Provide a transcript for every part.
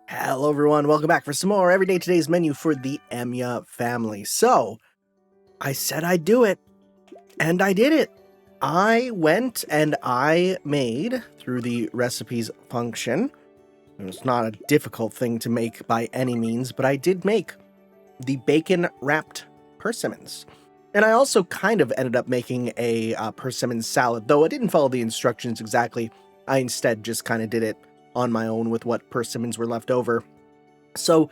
Hello everyone, welcome back for some more Everyday Today's menu for the Emiya family. So, I said I'd do it, and I did it. I went and I made, through the recipes function, it's not a difficult thing to make by any means, but I did make the bacon-wrapped persimmons. And I also kind of ended up making a persimmon salad, though I didn't follow the instructions exactly. I instead just kind of did it on my own with what persimmons were left over. So,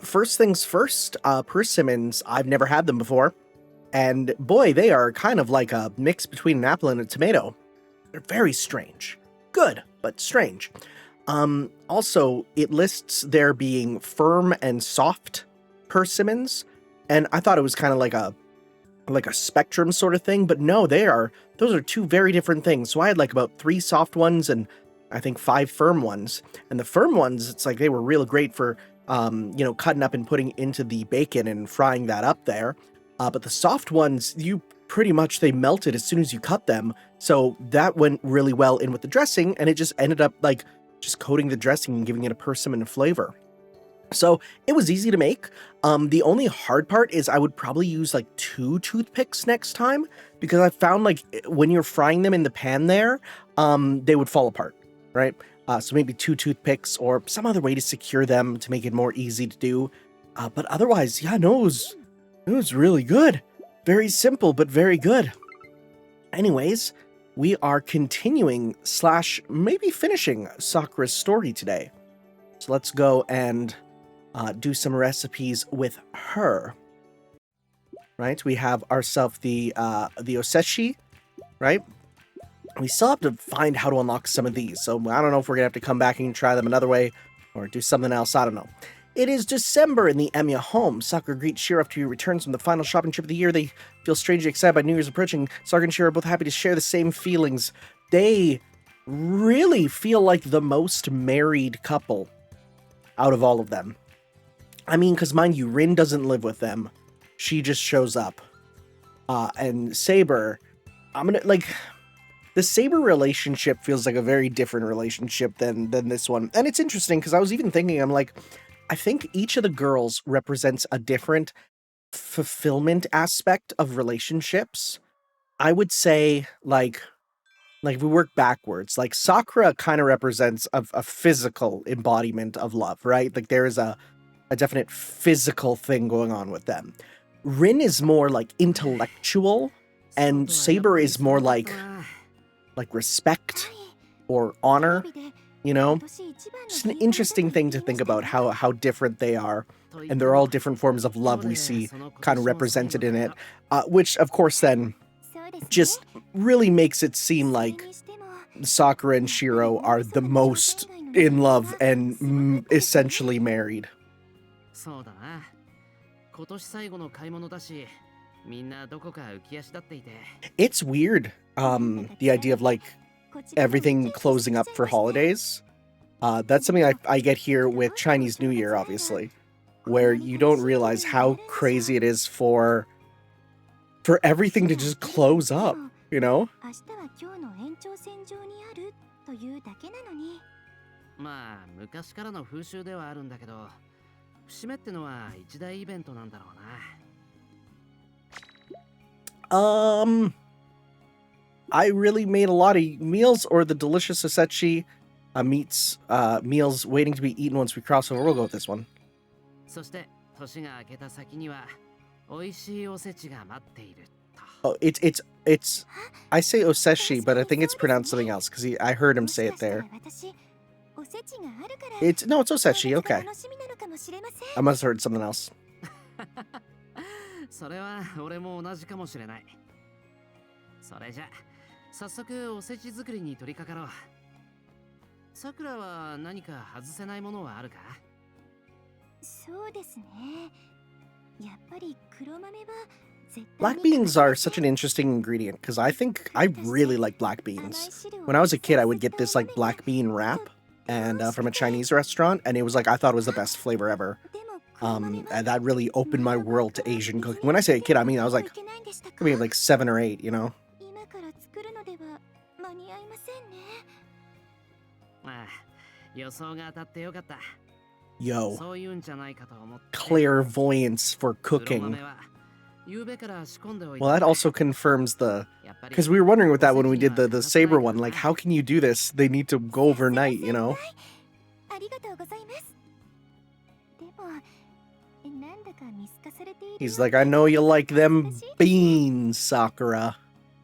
first things first, persimmons, I've never had them before. And boy, they are kind of like a mix between an apple and a tomato. They're very strange. Good, but strange. Also, it lists there being firm and soft persimmons. And I thought it was kind of like a spectrum sort of thing, but no, those are two very different things. So I had like about 3 soft ones and I think 5 firm ones. And the firm ones, it's like they were real great for, cutting up and putting into the bacon and frying that up there. But the soft ones, they melted as soon as you cut them. So that went really well in with the dressing, and it just ended up like just coating the dressing and giving it a persimmon flavor. So it was easy to make. The only hard part is I would probably use like 2 toothpicks next time, because I found like when you're frying them in the pan there, they would fall apart, right? So maybe 2 toothpicks or some other way to secure them to make it more easy to do. But otherwise, yeah, no, it was really good. Very simple, but very good. Anyways, we are continuing / maybe finishing Sakura's story today. So let's go and do some recipes with her. Right, we have ourselves the osechi, right? We still have to find how to unlock some of these, so I don't know if we're gonna have to come back and try them another way or do something else. I don't know. It is December in the Emiya home. Sakura greets Shiro after he returns from the final shopping trip of the year. They feel strangely excited by New Year's approaching. Sakura and Shiro are both happy to share the same feelings. They really feel like the most married couple out of all of them. I mean, because mind you, Rin doesn't live with them. She just shows up. And Saber, the Saber relationship feels like a very different relationship than this one. And it's interesting because I was even thinking, I think each of the girls represents a different fulfillment aspect of relationships. I would say, like if we work backwards, like Sakura kind of represents a physical embodiment of love, right? Like there is a definite physical thing going on with them. Rin is more like intellectual, and Saber is more like respect or honor, you know? It's an interesting thing to think about how different they are, and they're all different forms of love we see kind of represented in it, which of course then just really makes it seem like Sakura and Shiro are the most in love and essentially married. It's weird, the idea of like everything closing up for holidays. That's something I get here with Chinese New Year, obviously, where you don't realize how crazy it is for everything to just close up, you know? I really made a lot of meals, or the delicious osechi meals waiting to be eaten once we cross over. We'll go with this one. Oh, it's I say osechi, but I think it's pronounced something else because I heard him say it there. It's osechi. Okay, I must have heard something else. Black beans are such an interesting ingredient because I think I really like black beans. When I was a kid, I would get this like black bean wrap and from a Chinese restaurant, and it was like I thought it was the best flavor ever. And that really opened my world to Asian cooking. When I say a kid, I mean I was like maybe like 7 or 8, you know. Yo, clairvoyance for cooking. Well, that also confirms the... Because we were wondering with that when we did the saber one, like, how can you do this? They need to go overnight, you know? He's like, I know you like them beans, Sakura.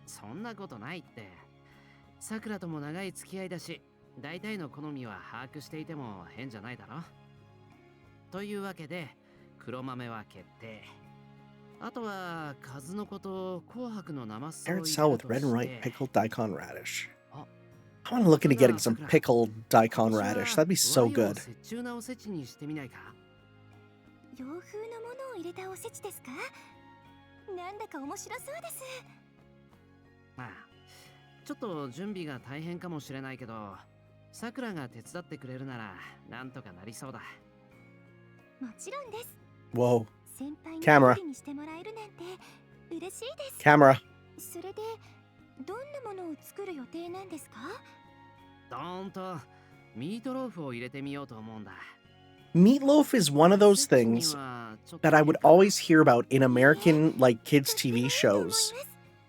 そんなことないって。さくらとも長い付き合いだし、大体の好みは把握していても変じゃないだろ。というわけで、黒豆は決定。あとは数の子と紅白の生酢を Carrot salad with red and white pickled daikon radish. I want to look into getting some pickled daikon radish. That'd be so good. 中なおせちにしてみないか。洋風のものを入れたおせちですか？なんだか面白そうです。まあ、ちょっと準備が大変かもしれないけど、さくらが手伝ってくれるならなんとかなりそうだ。もちろんです。Whoa. 先輩に Camera. 料理にしてもらえるなんて嬉しいです。 Camera. それでどんなものを作る予定なんですか？どーんとミートローフを入れてみようと思うんだ。 Meatloaf is one of those things that I would always hear about in American, like, kids' TV shows.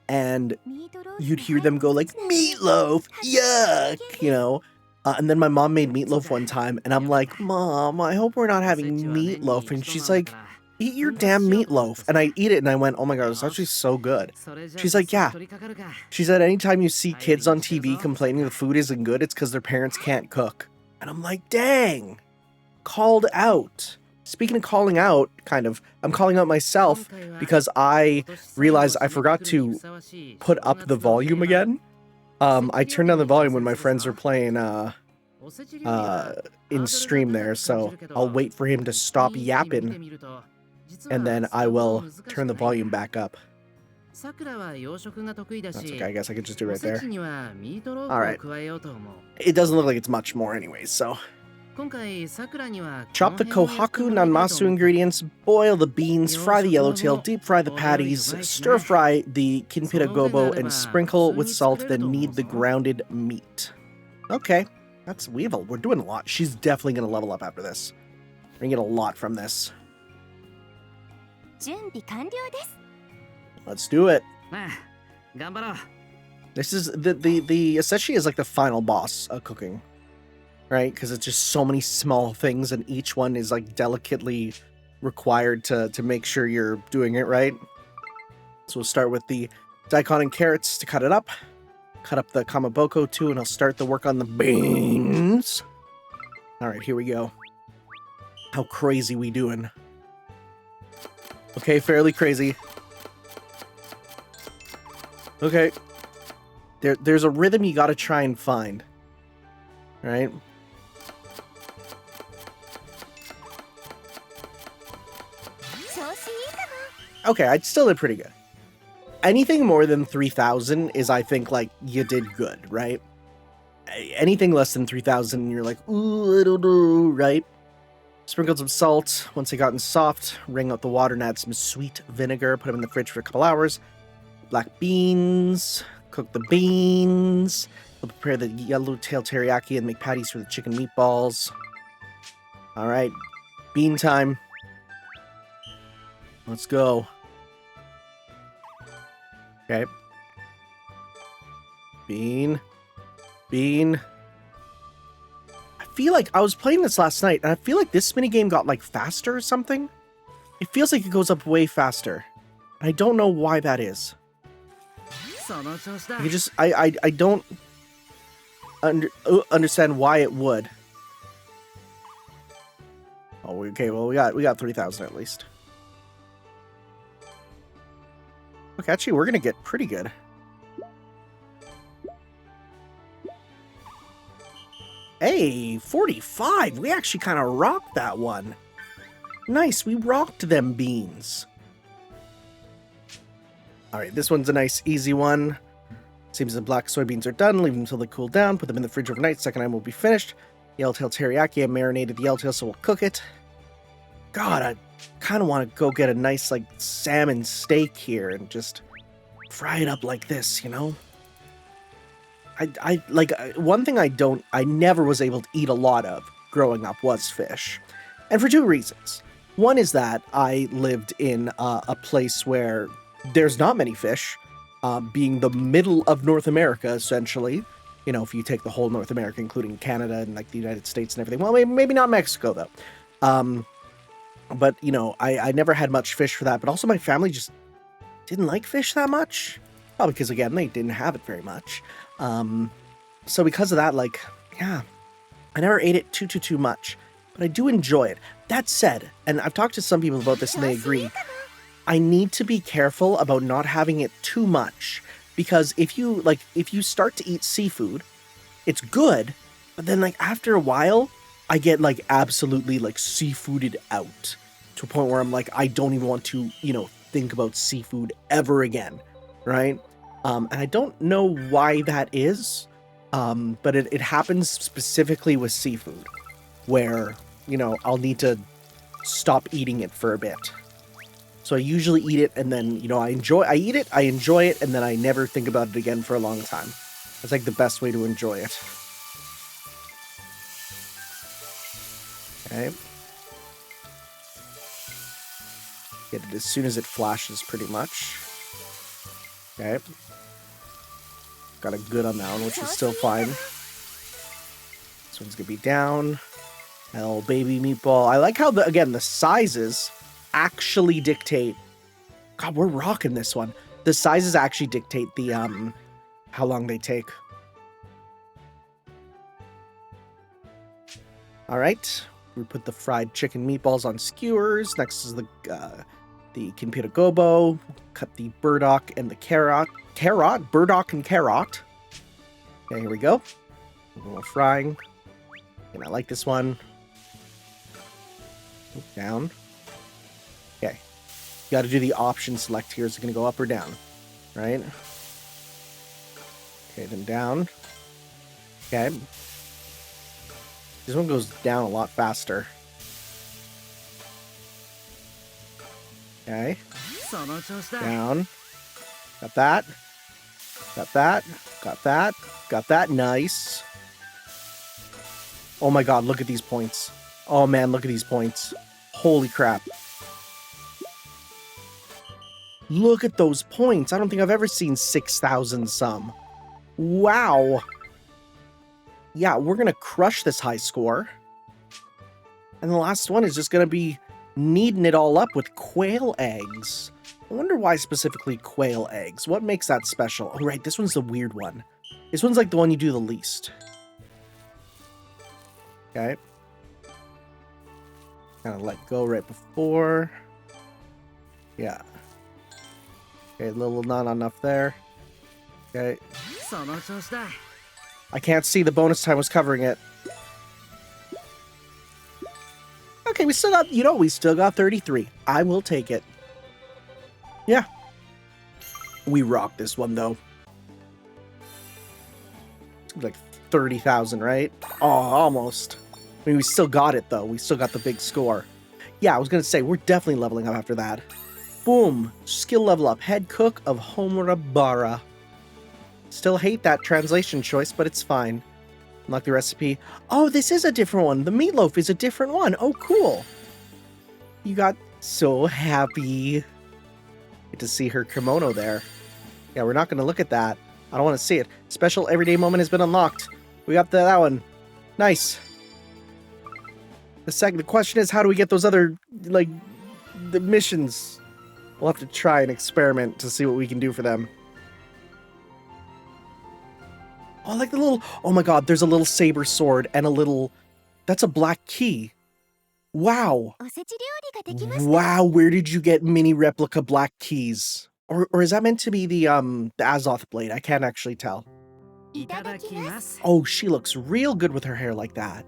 And you'd hear them go like, meatloaf, yuck, you know? And then my mom made meatloaf one time, and I'm like, Mom, I hope we're not having meatloaf. And she's like, eat your damn meatloaf. And I eat it, and I went, oh my god, it's actually so good. She's like, yeah. She said, anytime you see kids on TV complaining the food isn't good, it's because their parents can't cook. And I'm like, dang. Called out. Speaking of calling out, kind of, I'm calling out myself because I realized I forgot to put up the volume again. I turned down the volume when my friends were playing in stream there, so I'll wait for him to stop yapping, and then I will turn the volume back up. That's okay, I guess I could just do it right there. Alright. It doesn't look like it's much more anyways, so... Chop the kohaku nanmasu ingredients, boil the beans, fry the yellowtail, deep fry the patties, stir fry the kinpira gobo, and sprinkle with salt, then knead the grounded meat. Okay, we're doing a lot. She's definitely gonna level up after this. We're gonna get a lot from this. Let's do it. This is the Asechi is like the final boss of cooking. Right? Because it's just so many small things, and each one is like delicately required to make sure you're doing it right. So we'll start with the daikon and carrots to cut it up. Cut up the kamaboko too, and I'll start the work on the beans. Alright, here we go. How crazy we doing? Okay, fairly crazy. Okay. There's a rhythm you gotta try and find. Right? Okay, I still did pretty good. Anything more than 3,000 is, I think, like, you did good, right? Anything less than 3,000, you're like, ooh, I don't know, right? Sprinkled some salt. Once they gotten soft, wring out the water and add some sweet vinegar. Put them in the fridge for a couple hours. Black beans. Cook the beans. We'll prepare the yellowtail teriyaki and make patties for the chicken meatballs. Alright, bean time. Let's go. Okay. Bean. I feel like I was playing this last night, and I feel like this minigame got, like, faster or something. It feels like it goes up way faster. I don't know why that is. I don't understand why it would. Oh, okay, well, we got 3,000 at least. Okay, actually, we're gonna get pretty good. Hey, 45! We actually kind of rocked that one. Nice, we rocked them beans. Alright, this one's a nice, easy one. Seems the black soybeans are done. Leave them until they cool down. Put them in the fridge overnight. Second time will be finished. Yellowtail teriyaki. I marinated the yellowtail, so we'll cook it. God, I kind of want to go get a nice, like, salmon steak here and just fry it up like this, you know? I like one thing I never was able to eat a lot of growing up was fish, and for two reasons. One is that I lived in a place where there's not many fish, being the middle of North America, essentially. You know, if you take the whole North America, including Canada and like the United States and everything. Well, maybe not Mexico though. Um, but you know, I never had much fish for that. But also, my family just didn't like fish that much. Probably because again, they didn't have it very much. Um, so because of that, like, yeah, I never ate it too much, but I do enjoy it. That said, and I've talked to some people about this and they agree, I need to be careful about not having it too much, because if you start to eat seafood, it's good, but then like after a while, I get like absolutely like seafooded out to a point where I'm like I don't even want to, think about seafood ever again, right? And I don't know why that is, but it happens specifically with seafood, where I'll need to stop eating it for a bit. So I usually eat it and then, I eat it, I enjoy it, and then I never think about it again for a long time. That's like the best way to enjoy it. Okay. Get it as soon as it flashes, pretty much. Okay. Got a good on that one, which is still fine. This one's gonna be down. Hell, baby meatball. I like how, the sizes actually dictate... God, we're rocking this one. The sizes actually dictate the, how long they take. Alright. We put the fried chicken meatballs on skewers. Next is the Kimpita gobo. Cut the burdock and the carrot. Burdock and carrot. Okay, here we go. A little frying. And I like this one. Down. Okay. You got to do the option select here. Is it going to go up or down? Right? Okay, then down. Okay. This one goes down a lot faster. Okay. Down. Got that. Got that. Got that. Got that. Nice. Oh my god, look at these points. Oh man, look at these points. Holy crap. Look at those points. I don't think I've ever seen 6,000 some. Wow. Yeah, we're going to crush this high score. And the last one is just going to be kneading it all up with quail eggs. I wonder why specifically quail eggs. What makes that special? Oh, right, this one's the weird one. This one's like the one you do the least. Okay. Kind of let go right before. Yeah. Okay, not enough there. Okay. I can't see, the bonus time was covering it. Okay, we still got 33. I will take it. Yeah. We rock this one, though. It's like 30,000, right? Oh, almost. I mean, we still got it, though. We still got the big score. Yeah, I was going to say, we're definitely leveling up after that. Boom. Skill level up. Head cook of Homurabara. Still hate that translation choice, but it's fine. Unlock the recipe. Oh, this is a different one. The meatloaf is a different one. Oh, cool. You got so happy. Get to see her kimono there. Yeah, we're not going to look at that. I don't want to see it. Special everyday moment has been unlocked. We got that one. Nice. The question is, how do we get those other, like, the missions? We'll have to try and experiment to see what we can do for them. Oh, like the little... Oh my god, there's a little saber sword and a little... That's a black key. Wow. Wow, where did you get mini replica black keys? Or is that meant to be the Azoth blade? I can't actually tell. Oh, she looks real good with her hair like that.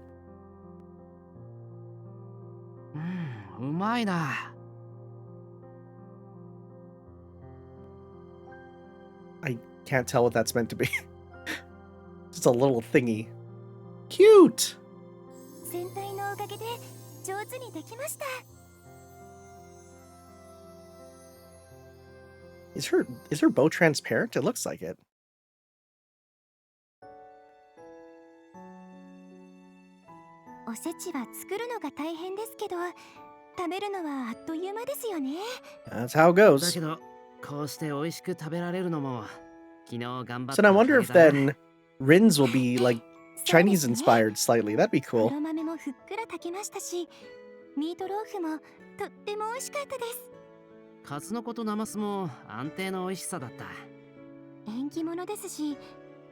I can't tell what that's meant to be. Just a little thingy. Cute! Is her bow transparent? It looks like it. おせちは作るのが大変ですけど、食べるのはあっという間ですよね。 That's how it だ goes. けどこうして美味しく食べられるのも昨日頑張っ So now た I おか wonder げ if だな。 then Rins will be like そうで Chinese すね。 inspired slightly. That'd be cool. 黒豆もふっくら炊けましたし、ミートローフもとっても美味しかったです。カツノコとナマスも安定の美味しさだった。縁起物ですし、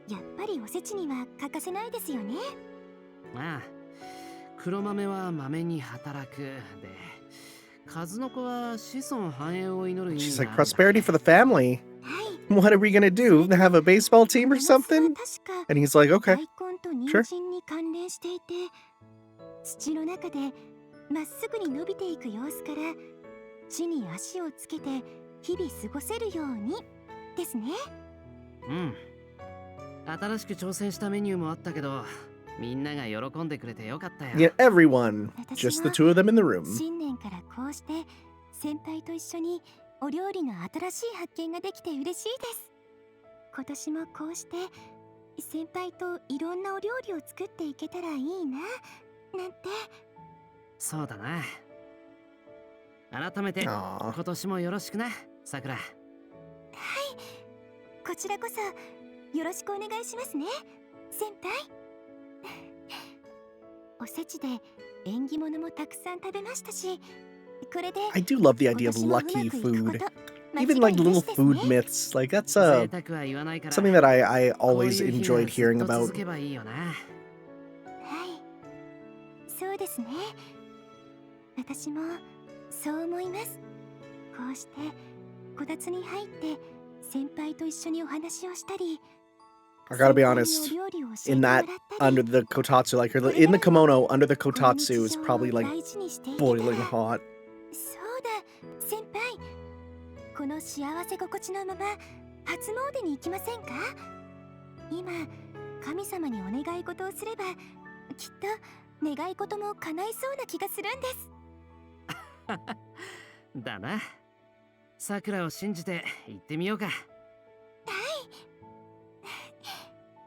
やっぱりおせちには欠かせないですよね。ああ、黒豆は豆に働くで、数の子は子孫繁栄を祈る意 She's 味 like があるんだ。 prosperity for the family. はい。 What are we gonna do? Have a baseball team or ナマスは something? 確か And he's like, okay. 大根と人 Sure. 参に関連していて、土の中でまっすぐに伸びていく様子から地に足をつけて日々過ごせるようにですね。うん。新しく挑戦したメニューもあったけど、みんなが喜んでくれてよかったよ。 Yeah, everyone. Just the two of them in the room. 新年からこうして先輩と一緒にお料理の新しい発見ができて嬉しいです。今年もこうして先輩といろんなお料理を作っていけたらいいななんて。そうだな。改めて Aw. 今年もよろしくな、さくら。はい、こちらこそよろしくお願いしますね、先輩。おせちで縁起物もたくさん食べましたし、これで I do love the idea of 今年もう lucky まくいくこと food. 間違 Even い like な little しです food ね。 myths. Like that's 贅沢は言わないから、 something that I こう always いう日 enjoyed がずっ hearing と about. 続けばいいよな。はい、そうですね。私もそう思います。こうしてこたつに入って先輩と一緒にお話をしたり、 I gotta be 先輩に honest. お料理を教えて In もら that ったり、 under the kotatsu, like or in the kimono under the この kotatsu 日 is 常を probably like 大事にしていけたら。 boiling hot. そうだ、先輩。この幸せ心地のまま初詣に行きませんか？今、神様にお願い事をすれば、きっと願い事も叶いそうな気がするんです。だな。さくらを信じて行ってみようか。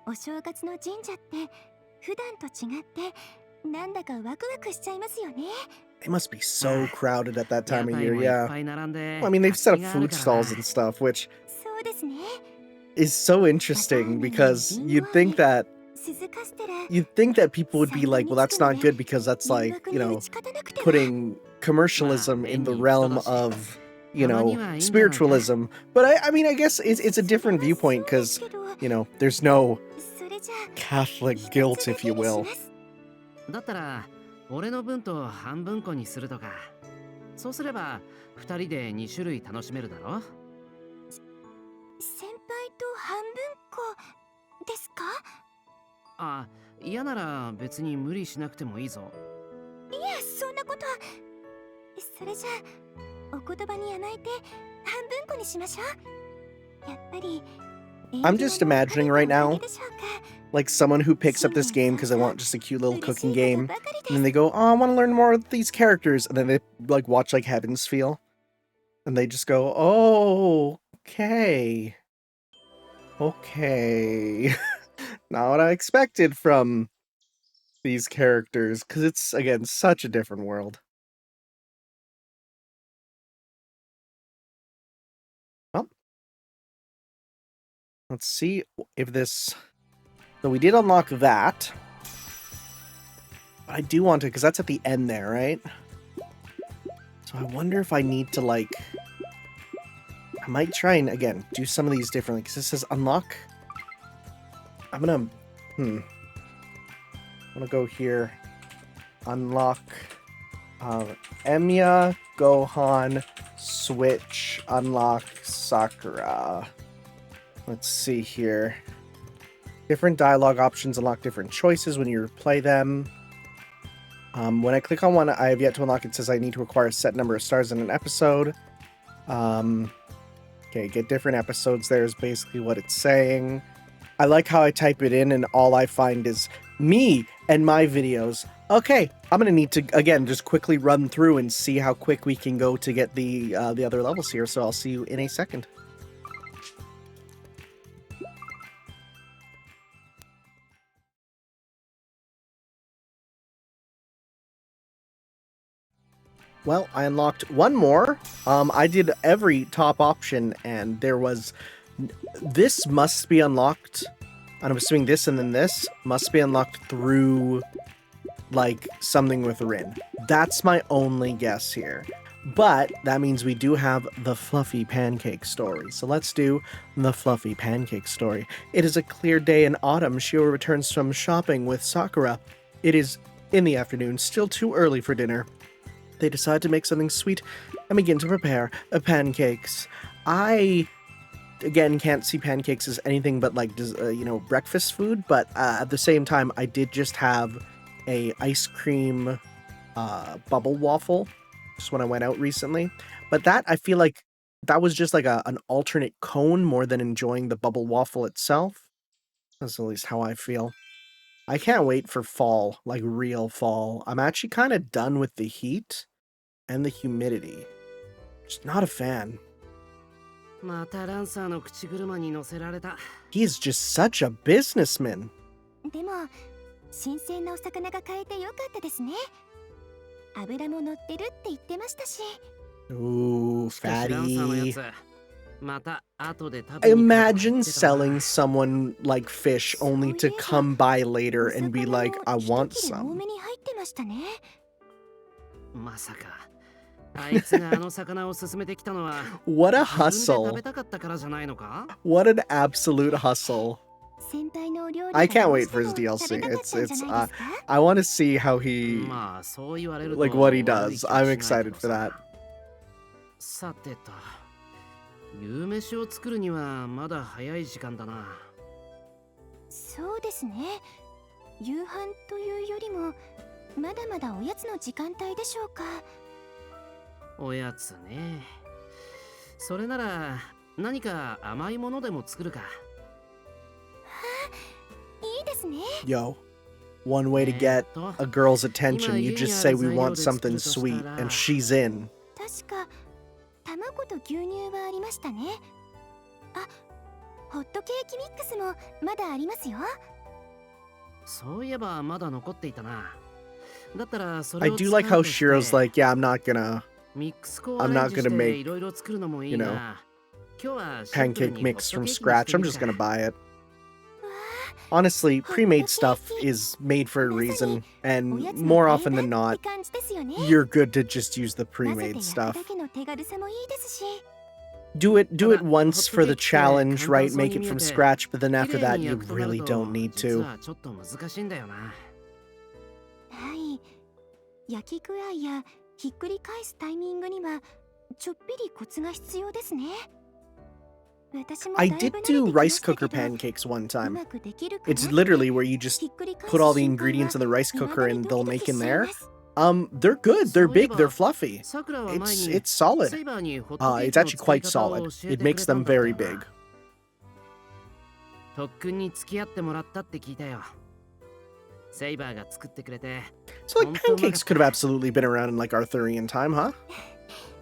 お正月の神社って普段と違ってなんだかワクワクしちゃいますよね。 It must be so crowded at that 屋 time of 台 year. もいっ Yeah. ぱい並んで Well, I mean, they've set up 活気がある food からな。 stalls and stuff, which そうですね。 is so interesting because you'd think that 鈴カステラ、 you'd think that people would be like, well, that's not good because that's 誘 like, 惑 you に know, 打ち勝たなくては。 putting commercialism in the realm of, you know, spiritualism. But I mean, I guess it's a different viewpoint because, you know, there's no それじゃあ Catholic guilt, if you will. だったら俺の分と半分こにするとか。そうすれば2人で2種類楽しめるだろ。先輩と半分こですか？あ、嫌なら別に無理しなくてもいいぞ。いや、そんなことは。それじゃあお言葉に甘えて半分こにしましょう。やっぱり I'm just imagining right now, like someone who picks up this game because they want just a cute little cooking game, and then they go, oh, I want to learn more of these characters, and then they like watch like Heaven's Feel, and they just go, oh, okay. Okay. Not what I expected from these characters, because it's, again, such a different world. Well, let's see if this... So we did unlock that. But I do want to, because that's at the end there, right? So I wonder if I need to, like... I might try and, again, do some of these differently, because it says unlock... I'm gonna... I'm gonna go here. Unlock... Emiya, Gohan, Switch, unlock Sakura. Let's see here. Different dialogue options unlock different choices when you play them. When I click on one I have yet to unlock, it says I need to acquire a set number of stars in an episode. Okay, get different episodes there is basically what it's saying. I like how I type it in and all I find is me and my videos. Okay, I'm gonna need to, again, just quickly run through and see how quick we can go to get the other levels here, so I'll see you in a second. Well, I unlocked one more. I did every top option, and there was... This must be unlocked. And I'm assuming this and then this must be unlocked through, like, something with Rin. That's my only guess here. But that means we do have the Fluffy Pancake story. So let's do the Fluffy Pancake story. It is a clear day in autumn. Shio returns from shopping with Sakura. It is in the afternoon, still too early for dinner. They decide to make something sweet and begin to prepare pancakes. I, again, can't see pancakes as anything but, like, breakfast food. But at the same time, I did just have a ice cream bubble waffle just when I went out recently. But that, I feel like that was just like an alternate cone more than enjoying the bubble waffle itself. That's at least how I feel. I can't wait for fall, like real fall. I'm actually kind of done with the heat and the humidity. Just not a fan. またランサーの口車に乗せられた。 He is just such a businessman. でも新鮮なお魚が買えてよかったですね。油も乗ってるって言ってましたし。 Ooh, しかしランサーのや fatty. つ、また後で食べに来るとか言 Imagine ってたな。 selling someone like fish only to come by later and be like, I want 一切れ多 some. めに入ってましたね。まさかあいつがあの魚を勧めてきたのは What a 自分で食 hustle. べたかったからじゃないのか？ What an absolute hustle. 先輩のお料理 I が can't どう wait して for his も DLC. 食べたかったんじゃないですか？ I want to see how he, まあそう言われると like what he 悪い does. 気は I'm しない excited けど for さ。 that. さてと、夕飯を作るにはまだ早い時間だな。そうですね。夕飯というよりもまだまだおやつの時間帯でしょうか。おやつね。それなら何か甘いものでも作るか。いいですね。 Yo, one way to get a girl's attention, you just say we want something sweet and she's in. 確か卵と牛乳はありましたね。あ、ホットケーキミックスもまだありますよ。そういえばまだ残っていたな。だったらそ I れを do 使 like う how として Shiro's like, yeah, I'm not gonna ミックス粉をア I'm レン not ジ gonna して make, いろいろ作るのもいい you know, な。今日はシンプル pancake にホッ mix ト from ケーキにして scratch. I'm みる just か。 gonna buy it. わ Honestly, pre-made stuff is made for a reason, and more often than あ、っ not, て感じですよね。 you're good to just use the 混ぜて pre-made 焼く stuff. だけの手軽さもいいですし。Do it But, once hot for the cake challenge,って right? 簡単そう Make に it 見え from て、 scratch, but then 綺 after 麗 that, に you 焼くとなる really と don't need 実 to. はちょっと難しいんだよな。はい。焼き具合やひっくり返すタイミングにはちょっぴりコツが必要ですね。私もだ I いぶ did 慣れてき do ま rice したけ cooker ど、 pancakes one う time. まくできるかな It's って literally where you just ひっくり返 put す all the 瞬間 ingredients in the rice は cooker 未 and だ they'll にドキ make ドキ in しちゃい there. ます。 They're good. They're big. They're fluffy. さくらは前 It's に it's solid. セイバーにホットケ It's ーキ actually の作り quite 方を solid. 教え It てくれ makes た them んだった very よ big. な。特訓に付き合ってもらったって聞いたよ。セイバーが作ってくれて。 So like pancakes could have absolutely been around in like Arthurian time, huh?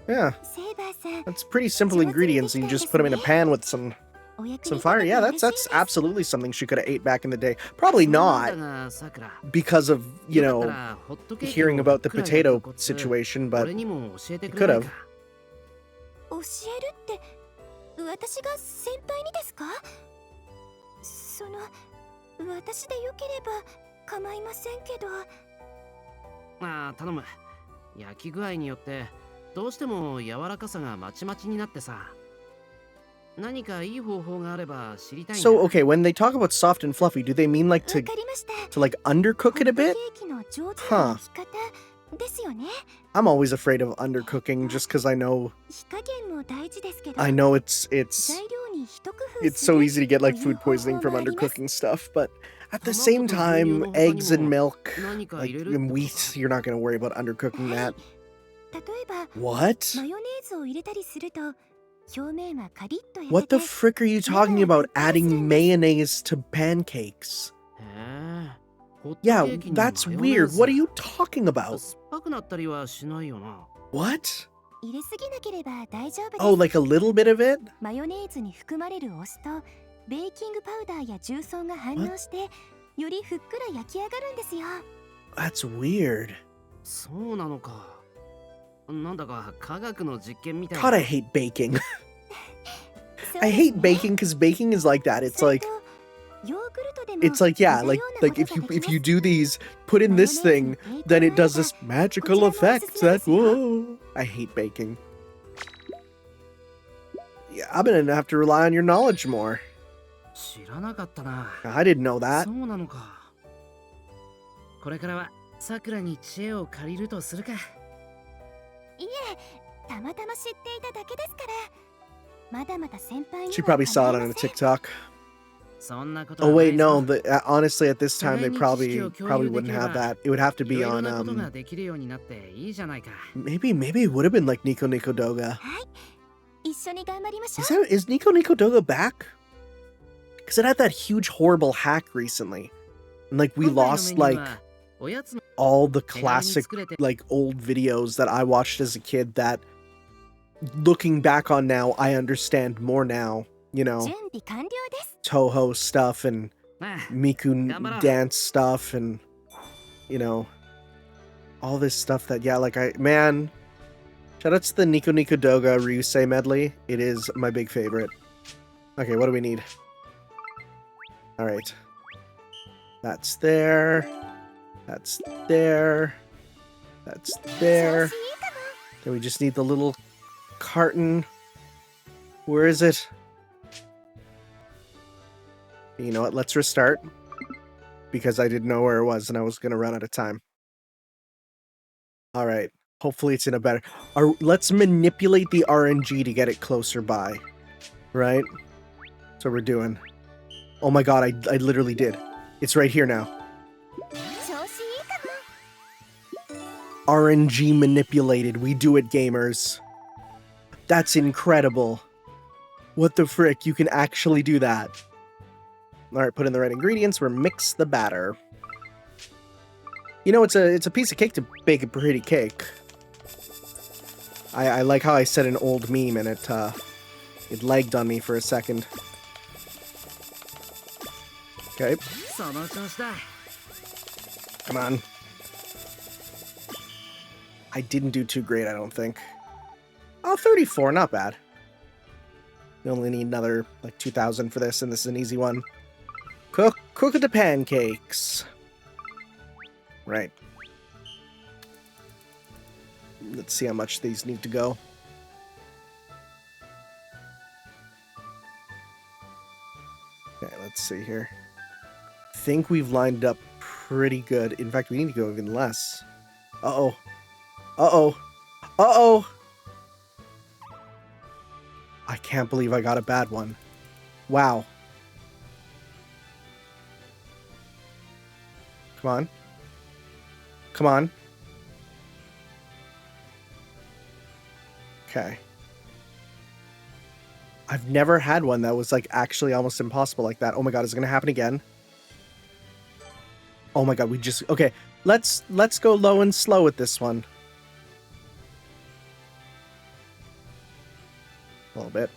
Yeah, セイバーさん、 that's pretty simple ingredients, and you just put them in a pan with some お役に some 立て fire. て Yeah, 嬉 that's しい that's です。 absolutely something she could have ate back in the day. Probably そうなんだ not が、さくら。 because of, you よかった know, らホットケーキを hearing about the ふっくら焼 potato くコツ、 situation, but 俺にも教えて you くれ could ない have. か。教えるって私が先輩にですか？その私でよければ構いませんけど。ああ、頼む。焼き具合によってどうしても柔らかさがまちまちになってさ。何かいい方法があれば知りたいんだ。 So okay, when they talk about soft and fluffy, do they mean like わ to かりました。 to like undercook it a ホットケ bit? ーキの上手な焼き方ですよね。 I'm always afraid of undercooking just because I know 火加減も大事ですけど。 I know it's 材料に一工夫 it's す so る easy to get like という food 方 poisoning 法 from もあります。 undercooking stuff, but at the 卵 same と牛乳 time, の他に eggs and も milk, 何か like 入れるって and こと wheat, か。 you're not gonna worry about undercooking はい。 that. 例えば What? マヨネーズを入れたりすると表面はカリッと焼 What け the て frick are you talking about adding mayonnaise to pancakes? へえ。ホット Yeah, ケーキに that's マヨネー weird. ズ。 What are you talking about? 酸っぱくなったりはしないよな。 What? 入れすぎなければ大丈夫です。 Oh, like a little bit of it? マヨネーズに含まれるお酢とベーキングパウダーや重曹が反応してよりふっくら焼き上がるんですよ。 That's weird. そうなのか。なんだか科学の実験みたい God, な。 I hate baking. そう I です hate ね baking because baking is like that. It's それ like とヨーグルトでも it's like yeah, 似た like ような like ことができ if ま you す do these, put in this thing, then it does this magical effect that whoa. I hate baking. Yeah, I'm gonna have to rely on your knowledge more. 知らなかったな。 I didn't know そ that. うなのか。これからはさくらに知恵を借りるとするか。いえたまたま知っていただけですからまだまだ先輩に She は probably か saw な it い on ま a せん TikTok. そんなこと Oh はない wait, ぞ。 no. Honestly, at this time, they 互いに知識 probably を共有 wouldn't できれ have ば that. It would have to い be ろいろ on なことができるようになっていいじゃないか。 maybe it would have been like Nico Nico Doga. 一緒に頑張りましょ Is Nico Nico Doga back? Because it had that huge horrible hack recently, and like we 今回の lost メニュー like はおやつの all the 手軽に classic 作れて like old videos that I watched as a kid that looking back on now I understand more now, you う know, 準備完了です Toho stuff and まあ Miku Gamara. dance stuff and you know all this stuff that yeah like man shout out to the Nico Nico Doga Ryusei medley. It is my big favorite. Okay, what do we need? All right. That's there. That's there. That's 調 there. 子いいかも Then we just need the little carton. Where is it? You know what? Let's restart. Because I didn't know where it was and I was going to run out of time. All right. Hopefully it's in a better... let's manipulate the RNG to get it closer by. Right? That's what we're doing. Oh my god, I literally did. It's right here now. 調子いいかも RNG manipulated. We do it, gamers. That's incredible. What the frick? You can actually do that. Alright, put in the right ingredients. We're mix the batter. You know, it's a piece of cake to bake a pretty cake. I like how I said an old meme and it lagged on me for a second. Okay, その調子だ。 come on. I didn't do too great, I don't think. Oh, 34, not bad. We only need another, like, 2,000 for this, and this is an easy one. Cook the pancakes. Right. Let's see how much these need to go. Okay, let's see here. Think we've lined up pretty good. In fact, we need to go even less. Uh-oh. Uh-oh. Uh-oh! I can't believe I got a bad one. Wow. Come on. Come on. Okay. I've never had one that was like actually almost impossible like that. Oh my god, is it gonna happen again? Oh my god, we just... Okay, let's go low and slow with this one. A little bit.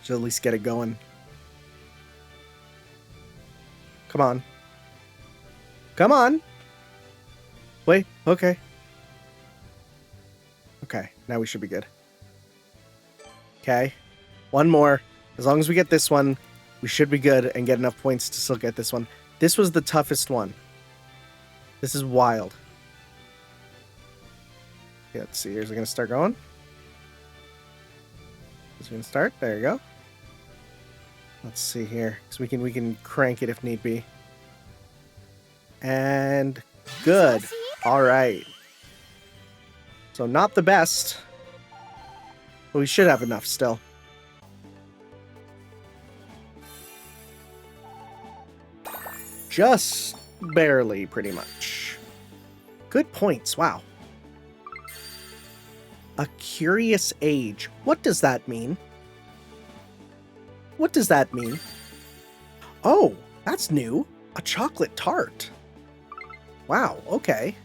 Should at least get it going. Come on. Come on! Wait, okay. Okay, now we should be good. Okay. One more. As long as we get this one, we should be good and get enough points to still get this one. This was the toughest one. This is wild. Okay, let's see. Here's it gonna start going. It's gonna start. There you go. Let's see here. So we can crank it if need be. And good. 調子いいか All right. So not the best, but we should have enough still. Just barely, pretty much. Good points. Wow. A curious age. What does that mean? What does that mean? Oh, that's new. A chocolate tart. Wow, okay.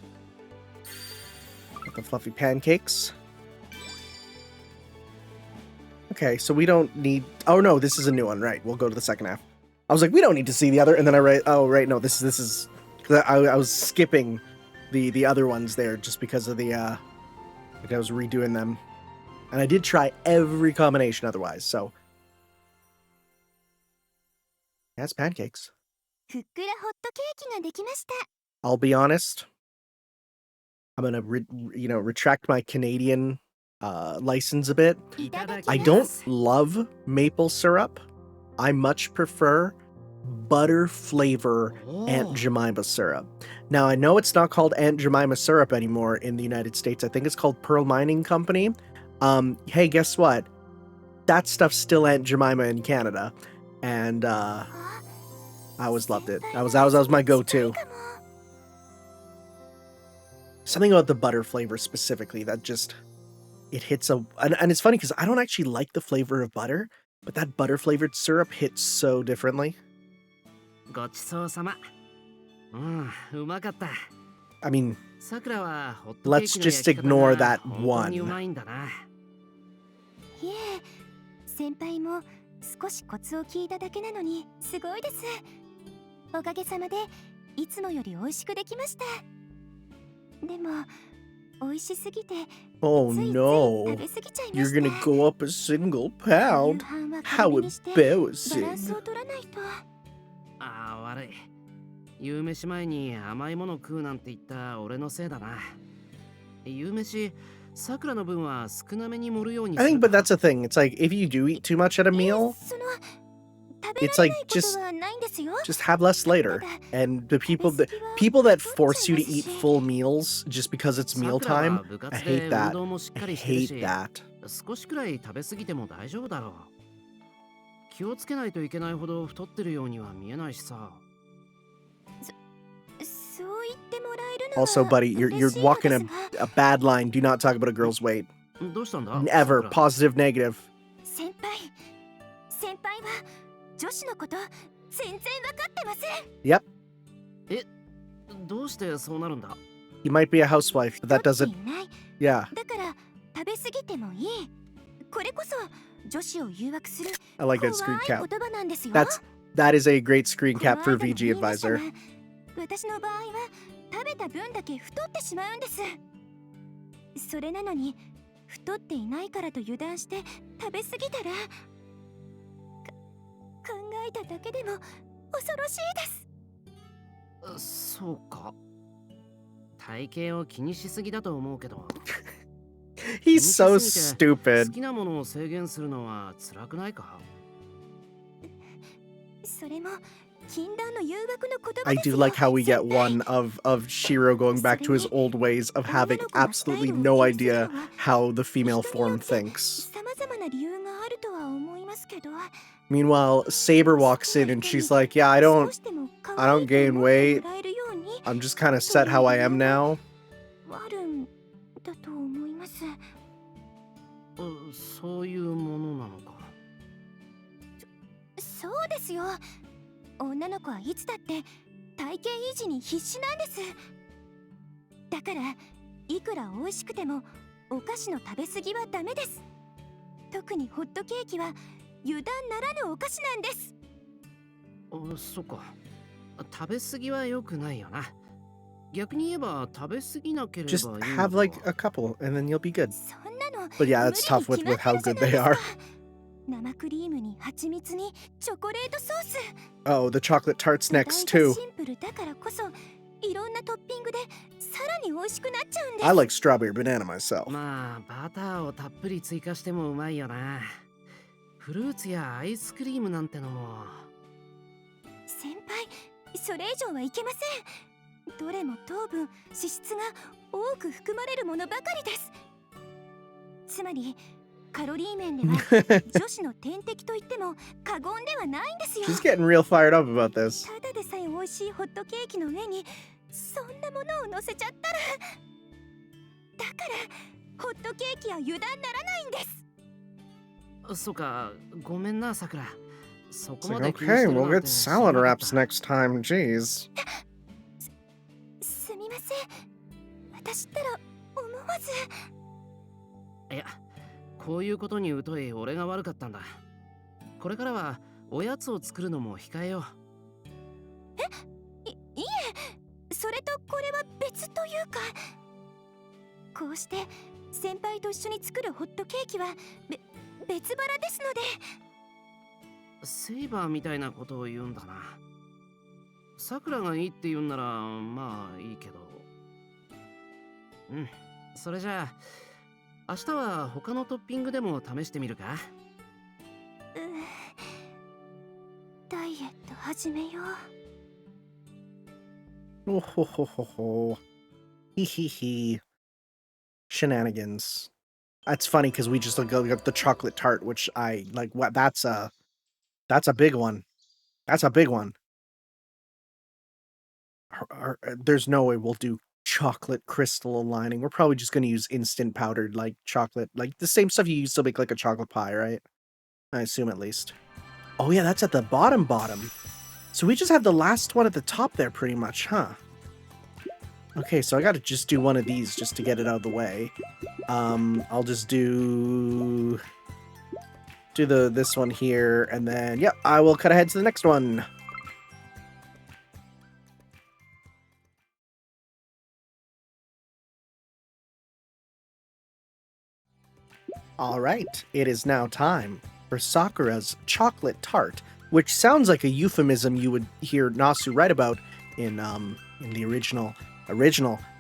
Got the fluffy pancakes. Okay, so we don't need... Oh no, this is a new one, right. We'll go to the second half. I was like, we don't need to see the other, and then I write... Oh, right, no, this is... I was skipping the other ones there just because of the Like I was redoing them. And I did try every combination otherwise, so. That's pancakes. ふっくらホットケーキができました。 I'll be honest. I'm gonna, retract my Canadian license a bit. いただき I ま don't す。 love maple syrup. I much prefer butter flavor Aunt Jemima syrup. Now, I know it's not called Aunt Jemima syrup anymore in the United States. I think it's called Pearl Mining Company. Hey, guess what? That stuff's still Aunt Jemima in Canada. And I always loved it. That was my go-to. Something about the butter flavor specifically that just, it hits and it's funny because I don't actually like the flavor of butter, but that butter flavored syrup hits so differently. ごちそうさま。うまかった。 I mean, さくらはホットケー let's キの just 焼き方 ignore が that 本当にう one. まいんだな。いえ、先輩も少しコツを聞いただけなのにすごいです。おかげさまでいつもより美味しくできました。でも美味しすぎて Oh ついつい no, 食べ過ぎちゃいま you're した。 gonna go up a single pound. 夕飯は How 軽めにしてバラン embarrassing. スを取らないと。ああ、悪い。夕飯前に甘いもの食うなんて言った俺のせいだな。夕飯、さくらの分は少なめに盛るように I す think, る but か。 that's the thing. It's like if you do eat too much at a meal, その食べ it's ら like れないことはないんですよ。 just have less later. And the people that force you to eat full meals just because it's さくらは mealtime, 部 I 活 hate で運 that. 動もしっ I かりしてる hate し、 that. 少しくらい食べ過ぎても大丈夫だろう。気をつけないといけないほど太ってるようには見えないしさ。そう言ってもらえるのは Also, buddy, you're 嬉しいの walking ですが、 a bad line. Do not talk about a girl's weight. どうしたんだ Never. さくら Positive, negative. 先輩は女子のこと全然分かってません。 Yep. どうしてそうなるんだ You might be a housewife, but that 太っ doesn't. ていない。 Yeah, だから食べ過ぎてもいい。これこそ女子を誘惑する I like 怖 that い screen 言 cap. 葉なんですよ。 That is a great screen cap こ for の間も VG 言いましたが Advisor. 私の場合は食べた分だけ太ってしまうんです。それなのに太っていないからと油断して食べ過ぎたら考えただけでも恐ろしいです。そうか。体型を気にしすぎだと思うけど。 He's so 気にしすぎて stupid. 好きなものを制限するのは辛くないか。それも禁断の誘惑の言葉 I ですよ。 do like how we get 先輩 one of Shiro going back to his old ways of having absolutely no idea how the female form thinks. 様々な理由があるとは思いますけど。 Meanwhile, Saber walks in and she's like, "Yeah, I don't gain weight. I'm just kind of set how I am now." あるんだと思います。そういうものなのか。そうですよ。女の子はいつだって体型維持に必死なんです。だからいくら美味しくてもお菓子の食べ過ぎはダメです。特にホットケーキは油断ならぬお菓子なんです。そっか。食べ過ぎは良くないよな。逆に言えば食べ過ぎなければいい Just のか。 have like a couple and then you'll be good. そんなの But yeah, that's tough with how good they are. 生クリームに蜂蜜にチョコレートソース。 Oh, the chocolate tart's 具材 next が too. シンプルだからこそいろんなトッピングでさらに美味しくなっちゃうんです。 I like strawberry banana myself. まあバターをたっぷり追加してもうまいよな。フルーツやアイスクリームなんてのも。先輩、それ以上はいけません。どれも糖分、脂質が多く含まれるものばかりです。つまりカロリー面では女子の天敵と言っても過言ではないんですよ。 She's getting real fired up about this. ただでさえ美味しいホットケーキの上にそんなものを乗せちゃったら、だからホットケーキは油断ならないんです。そうか、ごめんなさくら。そ It's こま like, で気にし okay, てる we'll なん get て知 salad らなかっ wraps た。 next time. Jeez. すみません。私ったら思わず。いや、こういうことに疎い俺が悪かったんだ。これからはおやつを作るのも控えよう。いえ、それとこれは別というか、こうして先輩と一緒に作るホットケーキは別腹ですので。セイバーみたいなことを言うんだな。さくらがいいって言うんならまあいいけど。それじゃあ明日は他のトッピングでも試してみるか。ダイエット始めよう。Oh ho ho ho ho. Hee hee hee. Shenanigans. That's funny because we just got the chocolate tart, which I like. What? That's a big one. That's a big one. There's no way we'll do chocolate crystal lining. We're probably just gonna use instant powdered like chocolate, like the same stuff you use to make like a chocolate pie, right? I assume at least. Oh yeah, that's at the bottom. So we just have the last one at the top there pretty much, huh? Okay, so I gotta just do one of these just to get it out of the way. I'll just do this one here, and then, yep, I will cut ahead to the next one. All right, it is now time for Sakura's chocolate tart, which sounds like a euphemism you would hear Nasu write about in the original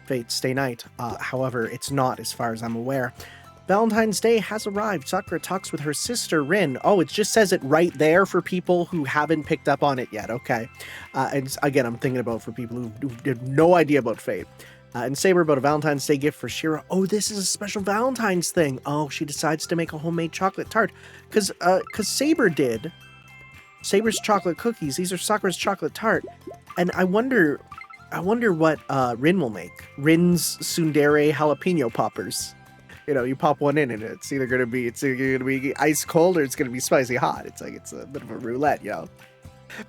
Fate Stay Night. However, it's not, as far as I'm aware. Valentine's Day has arrived. Sakura talks with her sister Rin. Oh, it just says it right there for people who haven't picked up on it yet. Okay. And again, I'm thinking about for people who have no idea about Fate. And Saber about a Valentine's Day gift for Shira. Oh, this is a special Valentine's thing. Oh, she decides to make a homemade chocolate tart. Because Saber did. Saber's chocolate cookies. These are Sakura's chocolate tart. And I wonder what Rin will make. Rin's Tsundere jalapeno poppers. You know, you pop one in and it's either gonna be ice cold or it's gonna be spicy hot. It's like it's a bit of a roulette, you know.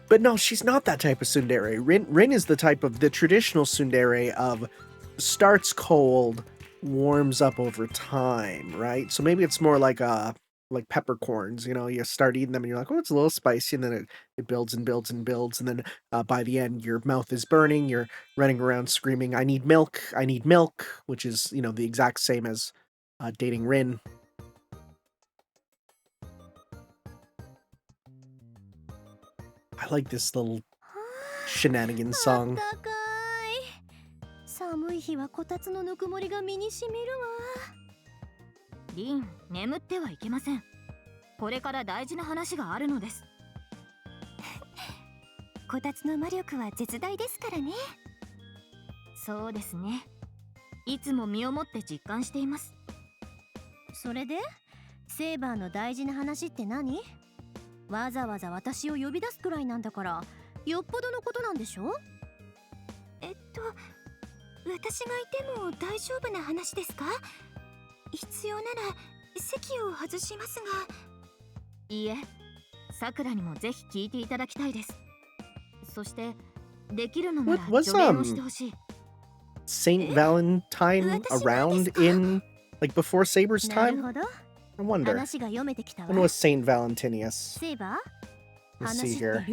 But no, she's not that type of tsundere. Rin is the type of the traditional tsundere of starts cold, warms up over time, right? So maybe it's more like peppercorns, you know, you start eating them and you're like, oh, it's a little spicy, and then it builds and builds and builds, and then by the end your mouth is burning, you're running around screaming, I need milk, which is, you know, the exact same as dating Rin. I like this little shenanigans song. 寒い日はこたつのぬくもりが身にしみるわ。リン、眠ってはいけません。これから大事な話があるのです。こたつの魔力は絶大ですからね。そうですね。いつも身をもって実感しています。それで、セーバーの大事な話って何？わざわざ私を呼び出すくらいなんだから、よっぽどのことなんでしょ？私がいても大丈夫な話ですか？必要なら席を外しますが。いいえ、さくらにもぜひ聞いていただきたいです。そしてできるのなら助言をしてほしい。Saint Valentine around in like before Saber's time? I wonder. When was Saint Valentinius? Let's see here.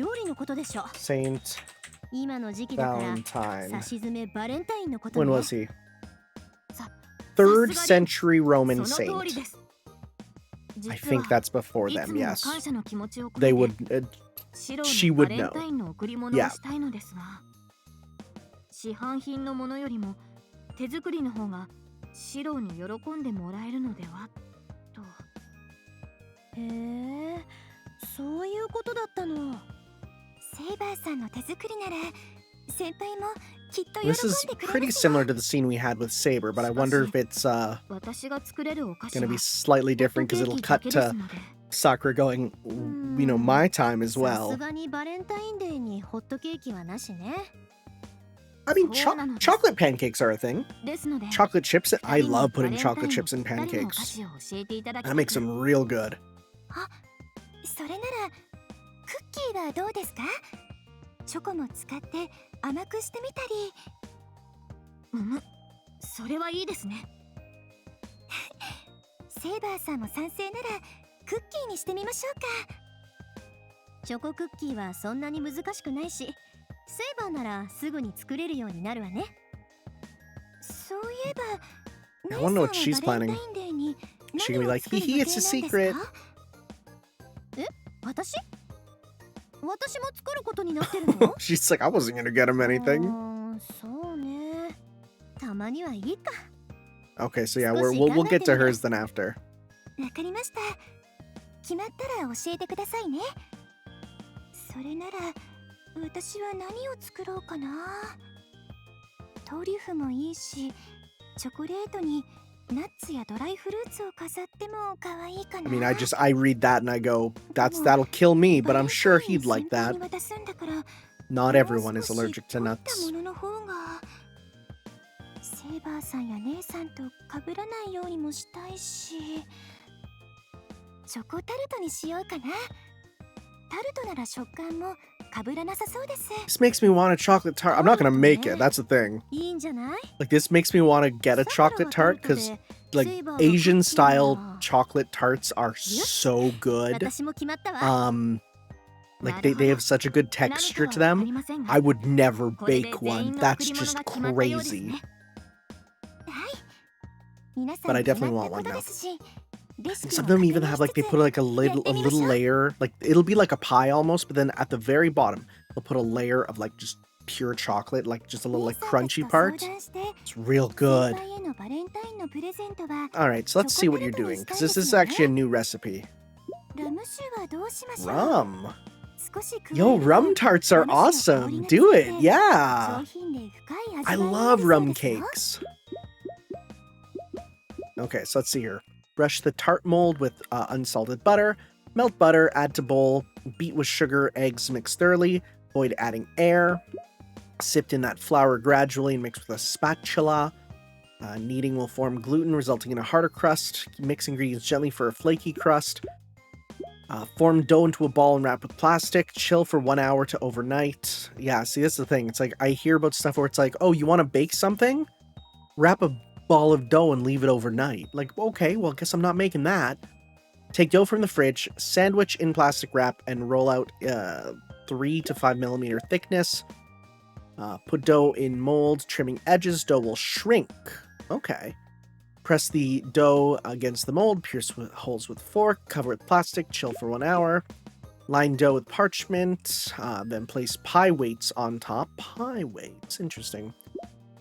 Saint Valentine. When was he? 3rd century Roman saint. I think that's before them, yes. They would, she would know. Yeah. 市販品のものよりも手作りの方がシローに喜んでもらえるのではと。へえ、そういうことだったの。セイバーさんの手作りなら先輩もきっと喜んでくれますよ。This is pretty similar to the scene we had with Saber, but I wonder if it's gonna be slightly different because it'll cut to Sakura going, you know, my time as well. さすがにバレンタインデーにホットケーキはなしね。I mean, chocolate pancakes are a thing. Chocolate chips, I love putting chocolate chips in pancakes. That makes them real good. それならクッキーはどうですか？チョコも使って甘くしてみたり。それはいいですね。セイバーさんも賛成ならクッキーにしてみましょうか。チョコクッキーはそんなに難しくないし、セイバーならすぐに作れるようになるわね。そういえば I want to know what she's planning. Is she gonna be like, hee hee, it's a secret. 私も作ることになってるの She's like, I wasn't gonna get him anything. そうね。たまにはいいか。 Okay, so yeah, we'll get to hers then after. わかりました。決まったら教えてくださいね。それなら私は何を作ろうかな。トリュフもいいし、チョコレートにナッツやドライフルーツを飾っても可愛いかな。 I mean, I read that and I go, that'll kill me, but I'm sure he'd like that. Not everyone is allergic to nuts. セイバーさんや姉さんと被らないようにもしたいし、チョコタルトにしようかな。タルトなら食感も被らなさそうです。 This makes me want a chocolate tart. I'm not gonna make it, that's the thing. いいんじゃない？ Like, this makes me want to get a chocolate tart because, like, Asian style chocolate tarts are so good. 私も決まったわ。 Like, they have such a good texture to them. I would never bake one. That's just crazy. But I definitely want one now. And some of them even have, like, they put like a little layer, like it'll be like a pie almost, but then at the very bottom they'll put a layer of like just pure chocolate, like just a little like crunchy part. It's real good. All right, so let's see what you're doing, because this is actually a new recipe. Rum. Yo, rum tarts are awesome. Do it, yeah. I love rum cakes. Okay, so let's see here. Brush the tart mold with unsalted butter. Melt butter, add to bowl. Beat with sugar, eggs mixed thoroughly. Avoid adding air. Sipped in that flour gradually and mix with a spatula. Kneading will form gluten, resulting in a harder crust. Mix ingredients gently for a flaky crust. Form dough into a ball and wrap with plastic. Chill for 1 hour to overnight. Yeah, see, this is the thing. It's like, I hear about stuff where it's like, oh, you want to bake something? Wrap a ball of dough and leave it overnight. Like, okay, well, I guess I'm not making that. Take dough from the fridge, sandwich in plastic wrap, and roll out 3 to 5 millimeter thickness. Put dough in mold, trimming edges. Dough will shrink. Okay. Press the dough against the mold, pierce with holes with fork, cover with plastic, chill for 1 hour. Line dough with parchment, then place pie weights on top. Pie weights, interesting.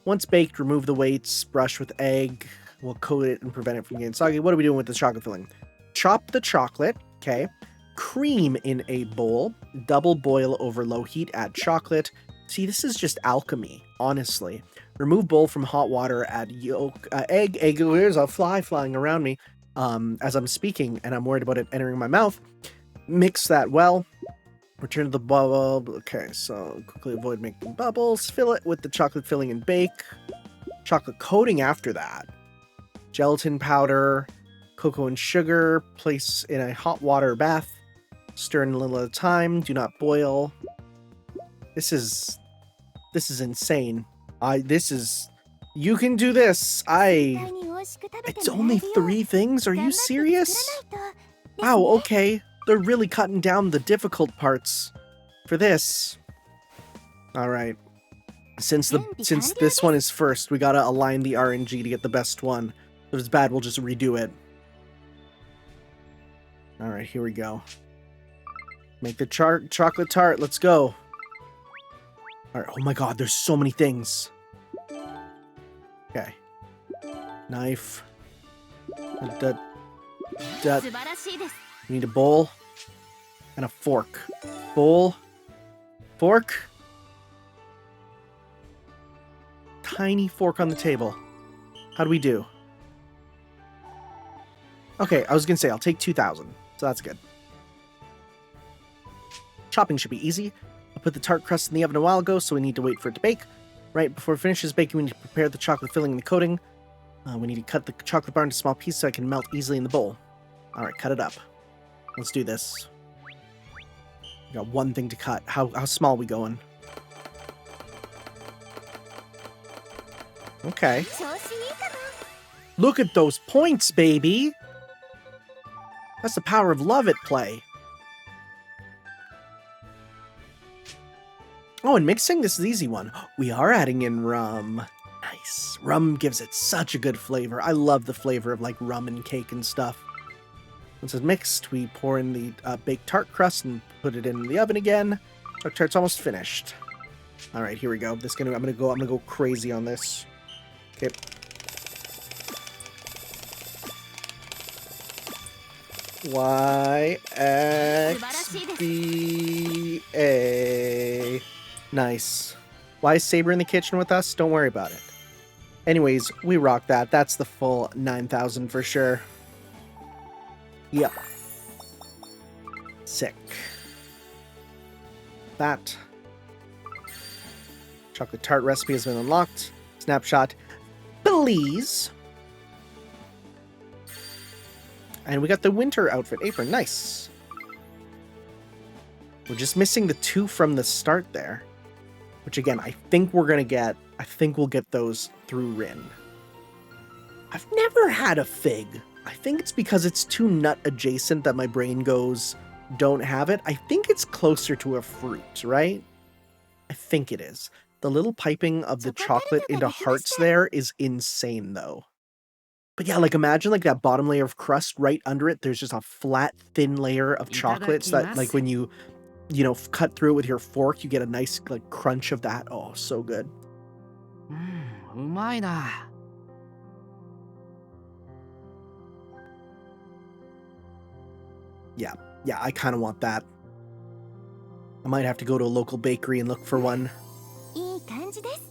Once baked, remove the weights, brush with egg. We'll coat it and prevent it from getting soggy. What are we doing with the chocolate filling? Chop the chocolate, okay. Cream in a bowl. Double boil over low heat, add chocolate. See, this is just alchemy, honestly. Remove bowl from hot water, add yolk, egg. There's a fly flying around me as I'm speaking, and I'm worried about it entering my mouth. Mix that well. Return to the bubble. Okay, so quickly avoid making bubbles. Fill it with the chocolate filling and bake. Chocolate coating after that. Gelatin powder, cocoa and sugar. Place in a hot water bath. Stir in a little at a time. Do not boil. This is insane. You can do this. It's only 3 things? Are you serious? Wow, okay. They're really cutting down the difficult parts for this. All right. Since this one is first, we gotta align the RNG to get the best one. If it's bad, we'll just redo it. All right, here we go. Make the chocolate tart. Let's go. All right. Oh my God, there's so many things. Okay. Knife. We need a bowl and a fork. Bowl, fork, tiny fork on the table. How do we do? Okay, I was gonna say I'll take 2,000, so that's good. Chopping should be easy. I put the tart crust in the oven a while ago, so we need to wait for it to bake. Right before it finishes baking, we need to prepare the chocolate filling and the coating. We need to cut the chocolate bar into small pieces so I can melt easily in the bowl. All right, cut it up. Let's do this. We got 1 thing to cut. How small are we going? Okay. Look at those points, baby! That's the power of love at play. Oh, and mixing, this is the easy one. We are adding in rum. Nice. Rum gives it such a good flavor. I love the flavor of like rum and cake and stuff. Once it's mixed, we pour in the baked tart crust and put it in the oven again. Our tart's almost finished. All right, here we go. I'm gonna go crazy on this. Okay. Y X B A. Nice. Why is Saber in the kitchen with us? Don't worry about it. Anyways, we rock that. That's the full 9,000 for sure. Yep. Sick. That. Chocolate tart recipe has been unlocked. Snapshot. Please. And we got the winter outfit apron. Nice. We're just missing the 2 from the start there. Which again, I think we're gonna get. I think we'll get those through Rin. I've never had a fig. I think it's because it's too nut adjacent that my brain goes, don't have it. I think it's closer to a fruit, right? I think it is. The little piping of the chocolate into hearts there is insane though. But yeah, like imagine like that bottom layer of crust right under it. There's just a flat, thin layer of chocolates that like when you know, cut through it with your fork, you get a nice like crunch of that. Oh, so good. うまいな。Yeah, I kind of want that. I might have to go to a local bakery and look for one. いい感じです。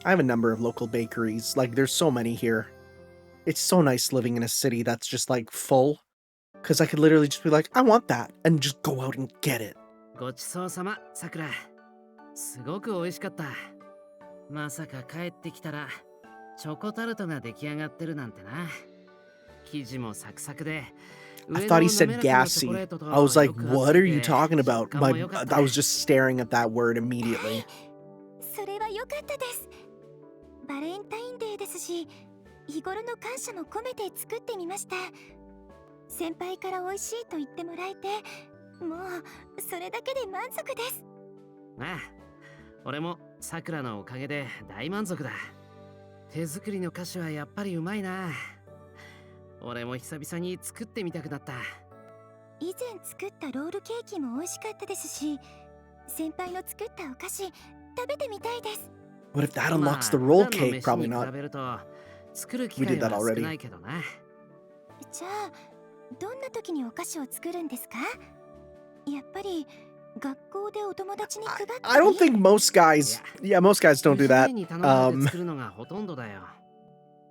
I have a number of local bakeries. Like, there's so many here. It's so nice living in a city that's just like full. Because I could literally just be like, I want that. And just go out and get it. ごちそうさま、さくら。すごく美味しかった。まさか帰ってきたらチョコタルトが出来上がってるなんてな。生地もサクサクで。I thought he said gassy. I was like, what are you talking about? I was just staring at that word immediately. それは良かったです。バレンタインデーですし、日頃の感謝も込めて作ってみました。先輩から美味しいと言ってもらえて、もうそれだけで満足です。ああ、俺もさくらのおかげで大満足だ。手作りの菓子はやっぱりうまいな。俺も久々に作ってみたくなった。以前作ったロールケーキも美味しかったですし、先輩の作ったお菓子食べてみたいです。What if that unlocks the roll cake? Probably not. 作る機会は少ないけどな。じゃあどんな時にお菓子を作るんですか？やっぱり学校でお友達に配って。I don't think most guys. Yeah, most guys don't do that. 作るのがほとんどだよ。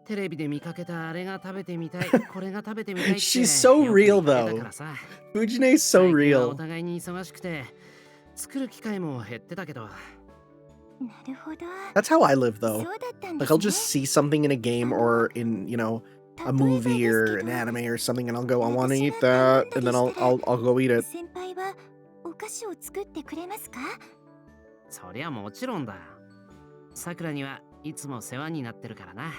テレビで見かけたあれが食べてみたい、これが食べてみたいって。She's so real though. Fujine's so お real. 互いに忙しくて作る機会も減ってたけど。なるほど。 That's how I live though. そうだったん Like です I'll ね。 just see something in a game or in, you know, a movie or an anime or something and I'll go, I want to eat that, and then I'll go eat it. 先輩はお菓子を作ってくれますか？そりゃもちろんだ。さくらにはいつも世話になってるからな。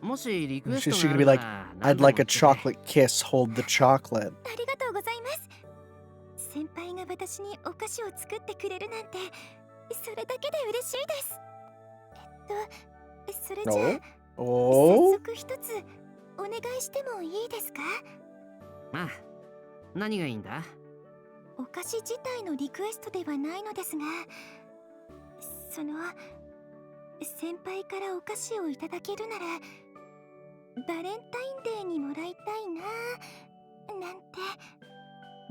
もしリクエスト She's があ gonna れ be like, ば I'd like a chocolate kiss, hold the chocolate. ありがとうございます。先輩が私にお菓子を作ってくれるなんて、それだけで嬉しいです。それじゃあ、早速一つお願いしてもいいですか？ああ、何がいいんだ？お菓子自体のリクエストではないのですが、先輩からお菓子をいただけるならバレンタインデーにもらいたいななんて。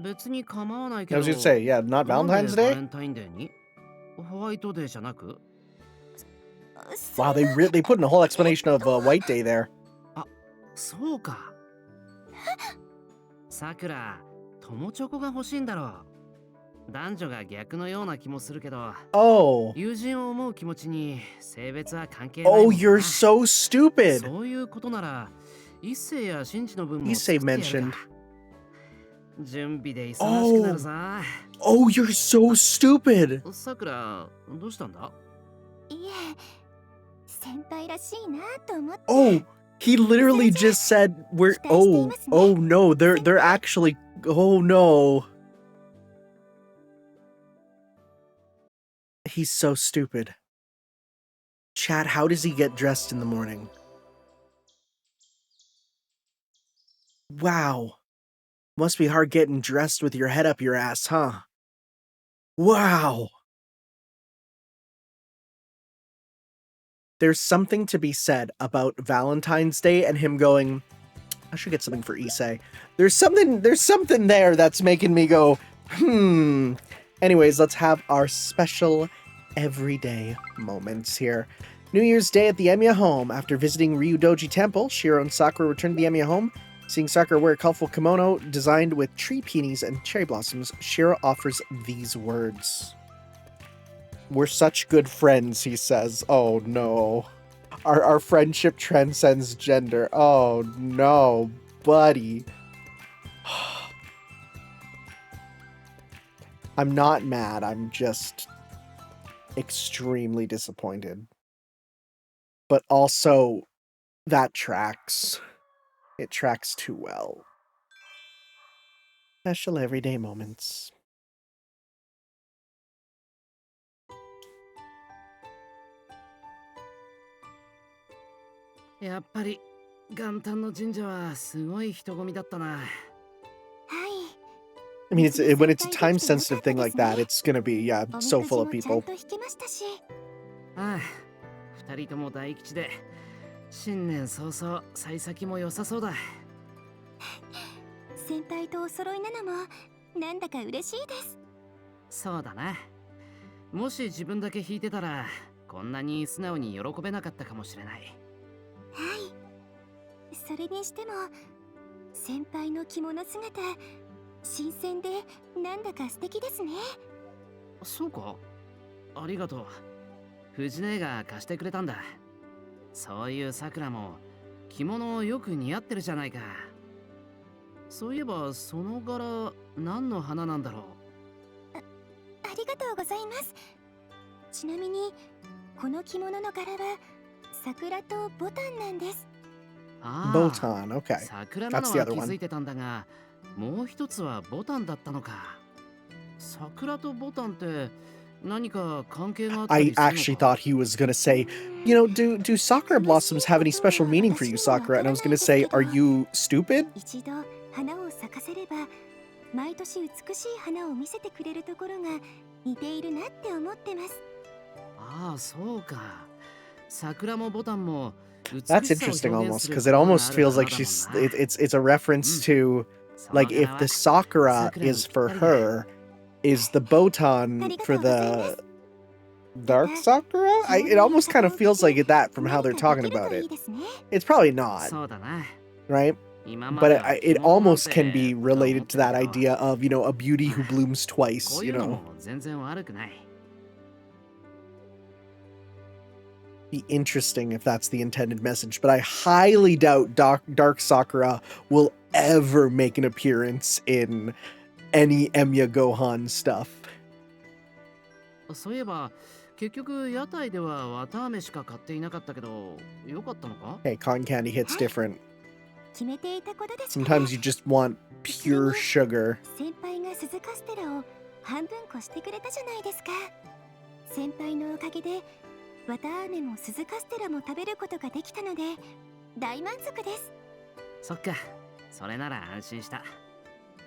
別に構わないけ I ど。 was gonna say, yeah, not なんで Valentine's バ Day? レンタインデーに？ホワイトデーじゃなく？ Wow, they put in a whole explanation of White Day there. そうか。さくら、友チョコが欲しいんだろう。男女が逆のような気もするけど、 Oh. 友人を思う気持ちに性別は関係ないもん Oh, な。 you're so stupid. そういうことなら、一世やシンジの分も Issei 作ってやる mentioned. か。準備で忙しくなるさ。Oh, you're so stupid. さくら、どうしたんだ？いえ、先輩らしいなと思って。 Oh, he literally just said we're. Oh no, they're actually. Oh no. He's so stupid. Chat, how does he get dressed in the morning? Wow. Must be hard getting dressed with your head up your ass, huh? Wow. There's something to be said about Valentine's Day and him going, I should get something for Issei. There's something there that's making me go, Anyways, let's have our special everyday moments here. New Year's Day at the Emiya home. After visiting Ryudoji Temple, Shiro and Sakura return to the Emiya home. Seeing Sakura wear a colorful kimono designed with tree peonies and cherry blossoms, Shiro offers these words. We're such good friends, he says. Oh no. Our friendship transcends gender. Oh no, buddy. I'm not mad, I'm just extremely disappointed. But also, that tracks. It tracks too well. Special everyday moments.やっぱり元旦の神社はすごい人混みだったな。I mean, when it's a time-sensitive thing like that, it's gonna be, so full of people. ああ、二人とも大吉で、新年早々幸先も良さそうだ。先輩とお揃いなのもなんだか嬉しいです。そうだな。もし自分だけ弾いてたら、こんなに素直に喜べなかったかもしれない。はい。それにしても、先輩の着物姿、新鮮でなんだか素敵ですね。そうか？ありがとう。藤姉が貸してくれたんだ。そういう桜も着物よく似合ってるじゃないか。そういえばその柄何の花なんだろう。ありがとうございます。ちなみにこの着物の柄は桜とボタンなんです。Botan, okay. 桜なのは気づいてたんだが、もう一つはボタンだったのか。桜とボタンって何か関係があったりするのか。I actually thought he was gonna say, do sakura blossoms have any special meaning for you, Sakura? And I was gonna say, are you stupid? 一度花を咲かせれば毎年美しい花を見せてくれるところが似ているなって思ってます。ああ、そうか。桜もボタンも That's interesting almost, because it almost feels like it's a reference to, like, if the Sakura is for her, is the Botan for the Dark Sakura? It almost kind of feels like that from how they're talking about it. It's probably not, right? But it almost can be related to that idea of, a beauty who blooms twice, Be interesting if that's the intended message, but I highly doubt Dark Sakura will ever make an appearance in any Emiya Gohan stuff. そういえば結局屋台では綿飴しか買っていなかったけど、よかったのか？ Hey, cotton candy hits different. 決めていたことですね。 Sometimes you just want pure sugar. 先輩が鈴カステラを半分こしてくれたじゃないですか。先輩のおかげで綿飴も鈴カステラも食べることができたので大満足です。そっか、それなら安心した。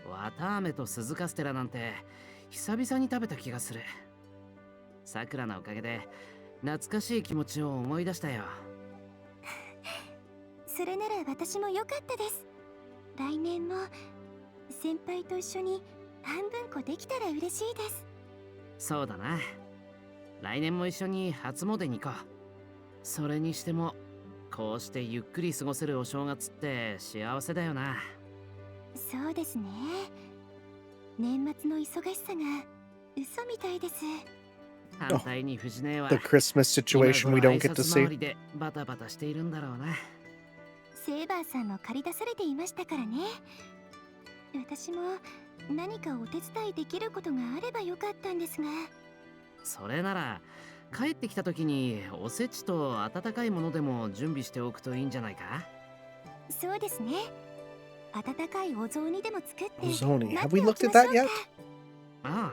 綿飴と鈴カステラなんて久々に食べた気がする。さくらのおかげで懐かしい気持ちを思い出したよ。それなら私も良かったです。来年も先輩と一緒に半分こできたら嬉しいです。そうだな。来年も一緒に初詣に行こう。それにしてもこうしてゆっくり過ごせるお正月って幸せだよな。そうですね。年末の忙しさが嘘みたいです。反対に藤姉は The Christmas situation we don't get to see. でバタバタしているんだろうな。セイバーさんも借り出されていましたからね。私も何かお手伝いできることがあればよかったんですが。それなら帰ってきた時におせちと温かいものでも準備しておくといいんじゃないか？そうですね。温かいお雑煮でも作って。お雑煮 Have we looked at that yet? ああ、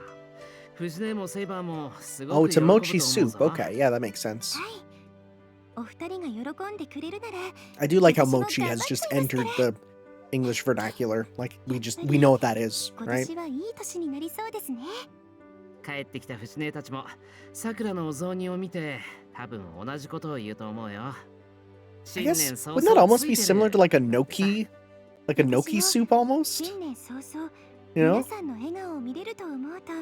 藤根もセイバーもすごく Oh, 喜 it's ぶ a と思う mochi ぞ。 soup. Okay, yeah, that makes sense. はい。お二人が喜んでくれるなら I do like how 私も Mochi 頑 has 張っ just ちゃいますから entered the English vernacular. Like we know what that is, 今 right? 年はいい年になりそうですね。帰ってきた節姉たちもさくらのお雑煮を見て多分同じことを言うと思うよ。 I 新 guess 年早 wouldn't that 々 almost つ be いて similar る to like a gnocchi soup almost? 新年早々 You 皆 know? さんの笑顔を見れると思うと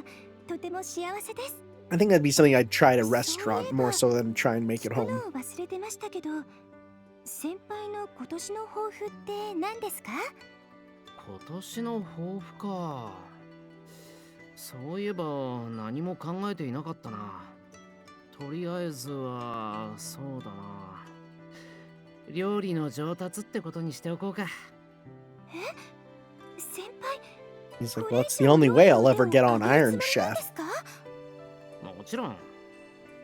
とても幸せです。 I think that'd be something I'd try at a そういえば restaurant more so than try and make 聞 it く home. のを忘れてましたけど、先輩の今年の抱負って何ですか？今年の抱負か。そういえば何も考えていなかったな。とりあえずはそうだな。料理の上達ってことにしておこうか。先輩、 He's like, こ well, れ that's 以 the 上 only 料 way 理 I'll の ever 腕 get を on 上げる Iron つもりなん Chef. ですか？もちろん。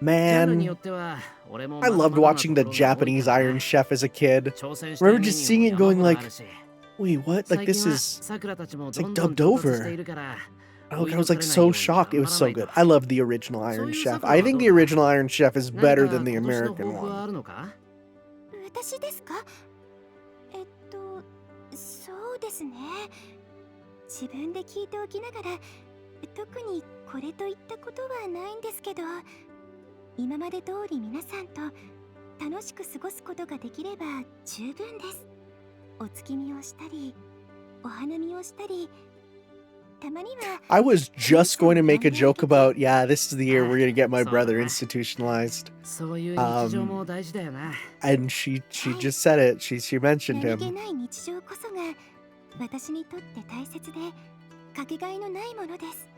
ジャンルに Man, よっては俺も I まだ loved まだな watching と the ころが多い Japanese からな。 Iron Chef as a kid. 挑戦したい Remember メニ just ュー seeing も it 山 going ほどあ like, るし、 wait, what? Like 最 this 近は is さくらたちも it's ど like んどん dubbed 上達してい over. るから、 Oh, 追い I 抜 was か like れない so ように shocked. It 頑 was 張らな so いと。 good. I love the original Iron そういう Chef. さくら I は think どう the だ？ original Iron Chef is 何 better か than the 今年の American 抱負はあ one. るのか？私ですか？そうですね。自分で聞いておきながら、特にこれといったことはないんですけど、今まで通り皆さんと楽しく過ごすことができれば十分です。お月見をしたり、お花見をしたり、たまには I was just going to make a joke about, yeah, this is the year we're going to get my So brother am I. institutionalized. そういう日常も大事だよな。 And she just said it. She mentioned 何気 him. ない日常こそが私にとって大切でかけがえのないものです。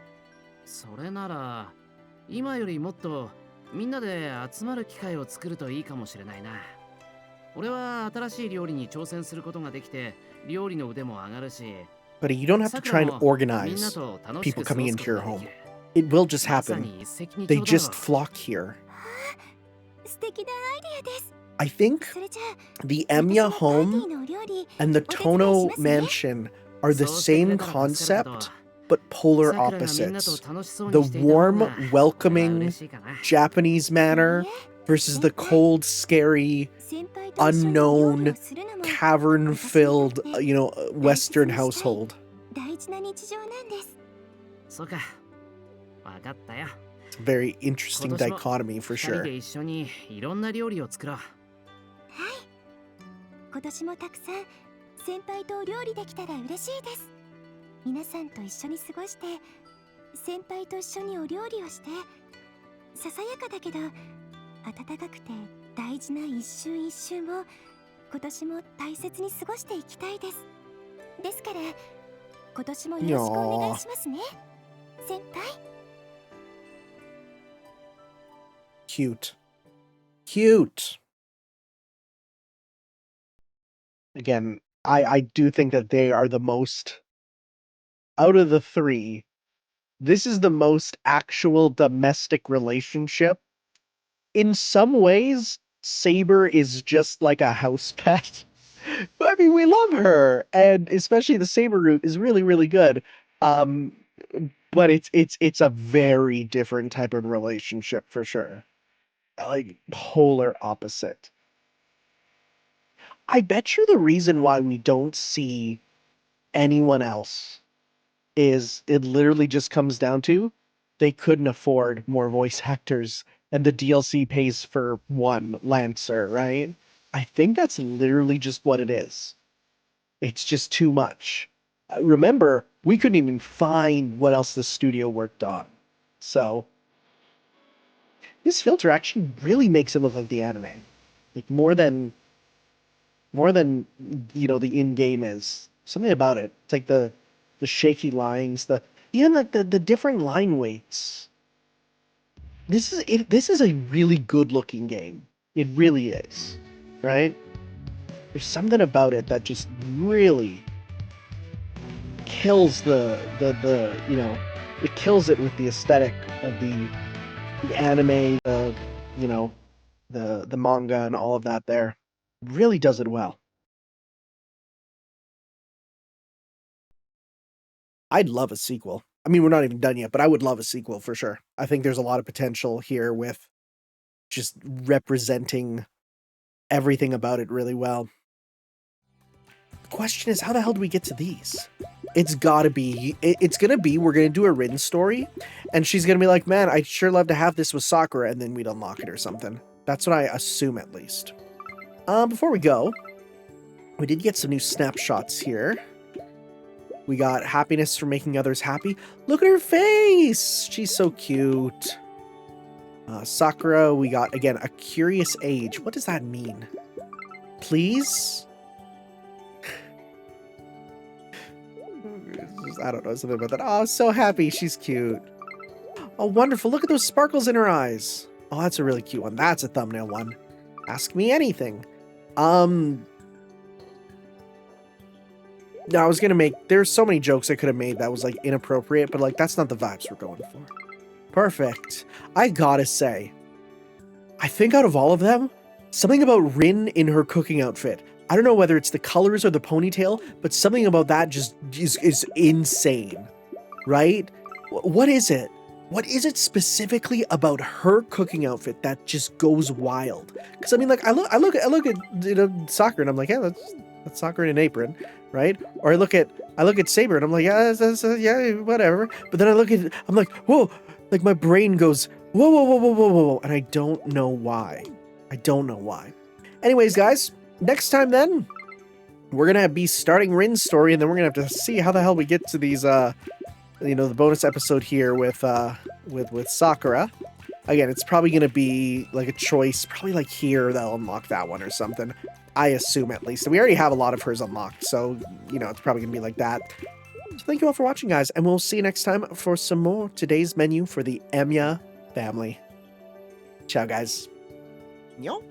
それなら今よりもっとみんなで集まる機会を作るといいかもしれないな。俺は新しい料理に挑戦することができて料理の腕も上がるし、 But you don't have to さく try ら and もみんな organize と楽し people く過ご coming す into こと your がで home. きる。 It will just まさ happen. に一石二 They 鳥だろ just flock here. 素敵なアイデアです。 I think それじゃあ the 私 Emiya もパーティ home ーのお料理 and the お手伝いし Tono ますね。 mansion are the そうしてくれ same たら助かるけど、 concept, but polar さくらがみんなと opposites. 楽しそう The にしていた方 warm, が俺は welcoming 嬉しいかな。 Japanese manner いいえ、 versus the cold, scary, 先輩と一緒に料理を unknown, するのも cavern-filled, Western household. 大事な日常なんです。そうか、わかったよ。 It's a very interesting 今年も dichotomy for 二人 sure. で一緒にいろんな料理を作ろう。はい。今年もたくさん先輩とお料理できたら嬉しいです。皆さんと一緒に過ごして、先輩と一緒にお料理をして、ささやかだけど温かくて大事な一瞬一瞬を今年も大切に過ごしていきたいです。ですから今年もよろしくお願いしますね、先輩。 Cute. Cute. Again, I do think that they are the most, out of the three, this is the most actual domestic relationship. In some ways, Saber is just like a house pet. I mean, we love her, and especially the Saber route is really, really good. Um, but it's a very different type of relationship for sure. Like polar opposite. I bet you the reason why we don't see anyone else is it literally just comes down to they couldn't afford more voice actors and the DLC pays for one Lancer, right? I think that's literally just what it is. It's just too much. Remember, we couldn't even find what else the studio worked on. So, this filter actually really makes it look like the anime. Like more than the in-game is. Something about it. It's like the shaky lines, even like the different line weights. This is a really good looking game. It really is. Right? There's something about it that just really kills it kills it with the aesthetic of the anime, you know, the manga and all of that there. Really does it well. I'd love a sequel. I mean, we're not even done yet, but I would love a sequel for sure. I think there's a lot of potential here with just representing everything about it really well. The question is, how the hell do we get to these? It's gotta be, it's gonna be, we're gonna do a Rin story, and she's gonna be like, man, I'd sure love to have this with Sakura, and then we'd unlock it or something. That's what I assume, at least. Before we go, we did get some new snapshots here. We got happiness for making others happy. Look at her face! She's so cute. Sakura, we got, again, a curious age. What does that mean? Please? I don't know, something about that. Oh, so happy. She's cute. Oh, wonderful. Look at those sparkles in her eyes. Oh, that's a really cute one. That's a thumbnail one. Ask me anything. No, I was gonna make... There's so many jokes I could have made that was, like, inappropriate, but, like, that's not the vibes we're going for. Perfect. I gotta say, I think out of all of them, something about Rin in her cooking outfit. I don't know whether it's the colors or the ponytail, but something about that just is insane, right? What is it? What is it specifically about her cooking outfit that just goes wild? Because I mean, like, I look at Sakura and I'm like, yeah, that's Sakura in an apron, right? Or I look at Saber and I'm like, yeah, yeah, whatever. But then I'm like, whoa, like my brain goes, whoa, and I don't know why. I don't know why. Anyways, guys. Next time, then, we're gonna be starting Rin's story, and then we're gonna have to see how the hell we get to these, the bonus episode here with Sakura. Again, it's probably gonna be like a choice, probably like here they'll unlock that one or something. I assume, at least. We already have a lot of hers unlocked, so it's probably gonna be like that. So thank you all for watching, guys, and we'll see you next time for some more today's menu for the Emiya family. Ciao, guys. Yo.